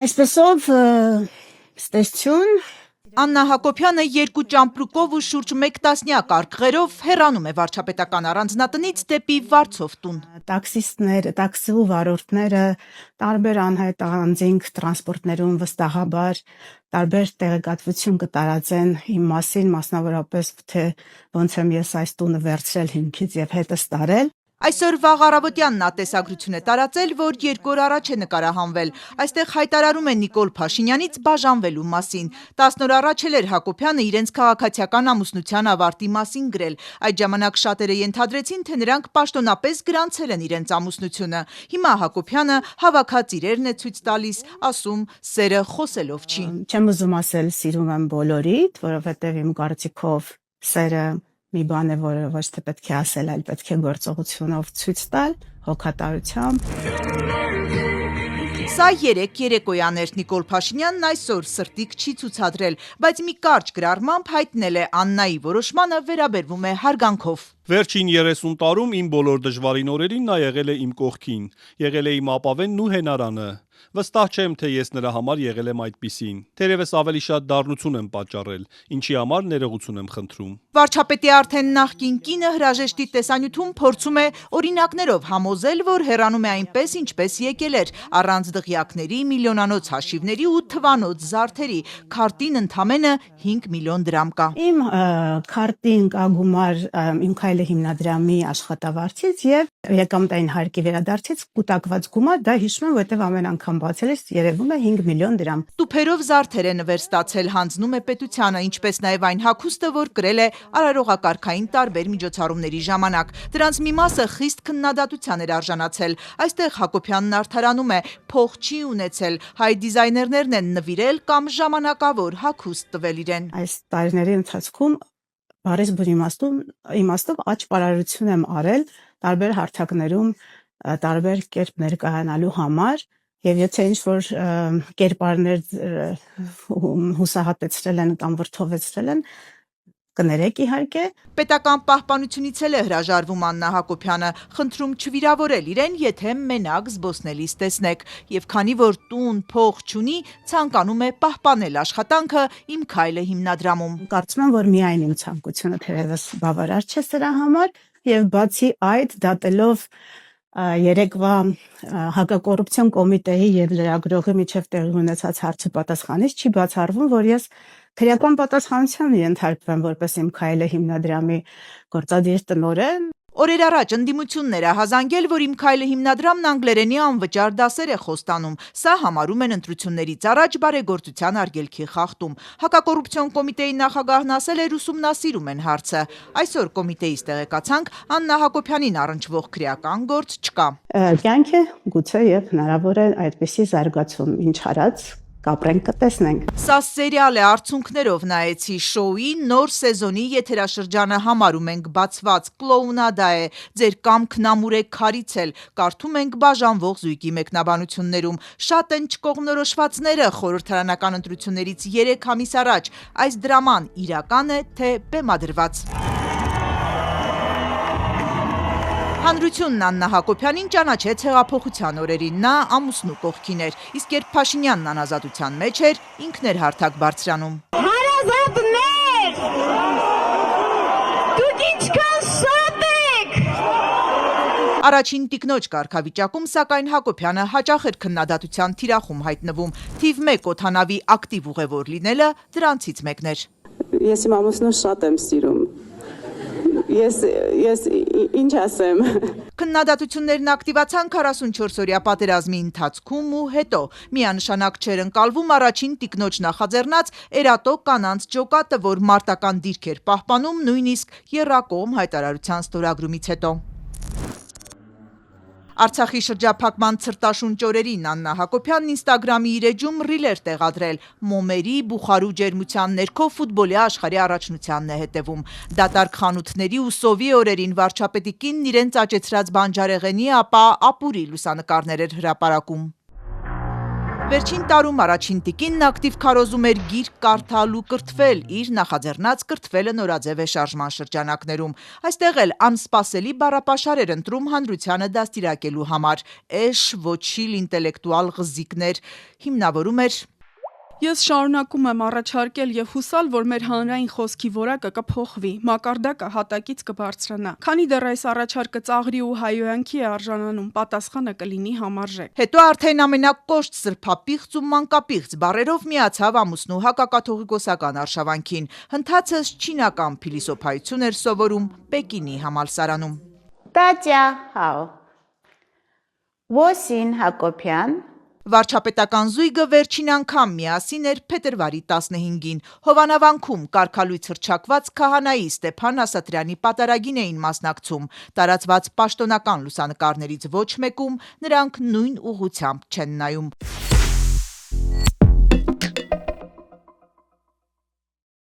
Այսպեսով ստեսություն Աննա Հակոբյանը երկու ճամպրուկով ու շուրջ 1 տասնյակ արկղերով հեռանում է վարչապետական առանձնատնից դեպի Վարձով տուն։ տաքսու վարորդները տարբեր անհայտ անձինք տրանսպորտներում վստահաբար տարբեր տեղեկատվություն կտարածեն իմ մասին, մասնավորապես թե ոնց եմ ես այս տունը վերցրել հիմքից եւ հետս տարել։ Այսօր վաղ առավոտյան նա տեսագրություն է տարածել, որ 2 օր առաջ է նկարահանվել։ Այստեղ հայտարարում է Նիկոլ Փաշինյանից բաժանվելու մասին։ 10 օր առաջ էր Հակոբյանը իրենց քաղաքացիական ամուսնության ավարտի մասին գրել։ Այդ ժամանակ շատերը ենթադրեցին, թե նրանք պաշտոնապես գրանցել են իրենց ամուսնությունը։ Հիմա Հակոբյանը հավաքած իրերն է ցույց տալիս, ասում սերը խոսելով չի։ Չեմ ուզում ասել սիրում եմ բոլորիդ, որովհետև իմ կարծիքով սերը մի բան է, որը ոչ թե պետք է ասել, այլ պետք է գործողությունով ցույց տալ, հոգատարությամբ։ Սա երեկոյան էր Նիկոլ Փաշինյանն այսօր սրտիկ չի ցուցադրել, բայց մի կարճ գրառմամբ հայտնել է Աննայի որոշմանը վերաբերվում է հարգանքով։ Վերջին 30 տարում իմ բոլոր դժվարին օրերին նա եղել է իմ կողքին, եղել է իմ ապավենն ու հենարանը։ Վստահ չեմ, թե ես նրա համար եղել եմ այդպիսին։ Թերևս ավելի շատ դառնություն եմ պատճառել, ինչի համար ներողություն եմ խնդրում։ Վարչապետի արդեն նախկին կինը հրաժեշտի տեսանյութում փորձում է օրինակներով համոզել, որ հեռանում է այնպես, ինչպես եկել էր, առանց դղյակների, միլիոնանոց հաշիվների ու թվանոց զարդերի։ Քարտին ընդամենը 5 միլիոն դրամ կա։ Իմ քարտին կա գումար իմ քայլը հիմնադրամի աշխատավարձից եւ եկամտային հարկի վերադարձից կուտակված գումար, դա հիշում եմ, որտեվ ամեն անգամ բացել ես երևում է 5 միլիոն դրամ։ Տուփերով զարդեր է նվեր ստացել, հանձնում է պետությանը, ինչպես նաև այն հագուստը, որ կրել է արարողակարգային տարբեր միջոցառումների ժամանակ։ Դրանց մի մասը խիստ քննադատության էր արժանացել։ Այստեղ Հակոբյանն արդարանում է, փող չի ունեցել, հայ դիզայներներն են նվիրել կամ ժամանակավոր հագուստ տվել իրեն։ Այս տարիների ընթացքում բարես բուն իմաստով աճպարարություն եմ արել տարբեր հարթակներում, տարբեր կերպ ներկայանալու համար, եւ եթե ինչ-որ կերպարներ հուսահատեցրել են կամ վրդովեցրել են, կներեք իհարկե։ Պետական պահպանությունից էլ է հրաժարվում Աննա Հակոբյանը, խնդրում չվիրավորել իրեն, եթե մենակ զբոսնելիս տեսնեք, եւ քանի որ տուն, փող չունի, ցանկանում է պահպանել աշխատանքը Իմ քայլը հիմնադրամում։ Կարծում եմ, որ միայն իմ ցանկությունը թերևս բավարար չէ սրա համար, եւ բացի այդ, դատելով երեկվա հակակոռուպցիոն կոմիտեի եւ լրագրողի միջև տեղի ունեցած հարցի պատասխանից չի բացառվում, որ ես քրեական պատասխանության ենթարկվեմ որպես Իմ քայլը հիմնադրամի գործադիր տնօրեն։ Օրեր առաջ ընդդիմություններ է հազանգել, որ Իմ քայլը հիմնադրամն անգլերենի անվճար դասեր է խոստանում։ Սա համարում են ընտրություններից առաջ բարեգործության արգելքի խախտում։ Հակակոռուպցիոն կոմիտեի նախագահն ասել էր ուսումնասիրում են հարցը։ Այսօր կոմիտեից տեղեկացանք, Աննա Հակոբյանին առնչվող քրեական գործ չկա։ Կյանք է, գուցե եւ հնարավոր է այդպիսի զարգացում, ինչ արած կապրենք կտեսնենք։ Սա սերիալ է, արդյունքներով նայեցի շոուի նոր սեզոնի եթերաշրջանը համարում ենք բացված, կլոունադա է, ձեր կամքն ամուր է քարիցել, կարդում ենք բաժանվող զույգի մեկնաբանություններում, շատ են չկողմնորոշվածները խորհրդարանական ընտրություններից 3 ամիս առաջ, այս դրաման իրական է, թե բեմադրված։ Հանրությունն Աննա Հակոբյանին ճանաչեց հեղափոխության օրերին, նա ամուսնու կողքին էր, իսկ երբ Փաշինյանն անազատության մեջ էր, ինքն էր հարթակ բարձրանում։ Հարազատներ, դուք ինչքան շատ եք։ Առաջին տիկնոջ կարգավիճակում, սակայն Հակոբյանը հաճախ էր քննադատության թիրախում հայտնվում, թիվ 1 օդանավի ակտիվ ուղևոր լինելը դրանցից մեկն էր։ Ես իմ ամուսնուն շատ եմ սիրում։ Ես ինչ ասեմ։ Քննադատություններն ակտիվացան 44-օրյա պատերազմի ընթացքում ու հետո միանշանակ չէր ընկալվում առաջին տիկնոջ նախաձեռնած Էրատո կանանց ջոկատը, որ մարտական դիրք էր պահպանում նույնիսկ եռակողմ հայտարարության ստորագրումից հետո։ Արցախի շրջափակման ցրտաշունչ օրերին Աննա Հակոբյանն Ինստագրամի իր էջում ռիլ էր տեղադրել մոմերի, բուխարու ջերմության ներքո ֆուտբոլի աշխարհի առաջնությանն է հետևում։ Դատարկ խանութների ու սովի օրերին վարչապետի կինն իրենց աճեցրած բանջարեղենի, ապա ապուրի լուսանկարներ էր հրապարակում։ Վերջին տարում առաջին տիկինն ակտիվ քարոզում էր գիրք կարդալ ու կրթվել, իր նախաձեռնած կրթվելը նորաձև է շարժման շրջանակներում։ Այստեղ էլ անսպասելի բառապաշար էր ընտրում հանրությանը դաստիարակելու համար։ Էշ, ոչիլ, ինտելեկտուալ ղզիկներ, հիմնավորում էր Ես շարունակում եմ առաջարկել եւ հուսալ, որ մեր հանրային խոսքի որակը կփոխվի, մակարդակը հատակից կբարձրանա։ Քանի դեռ այս առաջարկը ծաղրի ու հայոյանքի է արժանանում, պատասխանը կլինի համարժեք։ Հետո արդեն ամենակոշտ սրբապիղծ ու մանկապիղծ բառերով միացավ ամուսնու հակակաթողիկոսական արշավանքին։ Հնդածս չինական փիլիսոփայություն էր սովորում Պեկինի համալսարանում։ 大家好，我姓Հակոբյան, Վարչապետական զույգը վերջին անգամ միասին էր փետրվարի 15-ին։ Հովանավանքում կարգալույց հռչակված քահանայի Ստեփան Ասատրյանի պատարագին էին մասնակցում։ Տարածված պաշտոնական լուսանկարներից ոչ մեկում նրանք նույն ուղղությամբ չեն նայում։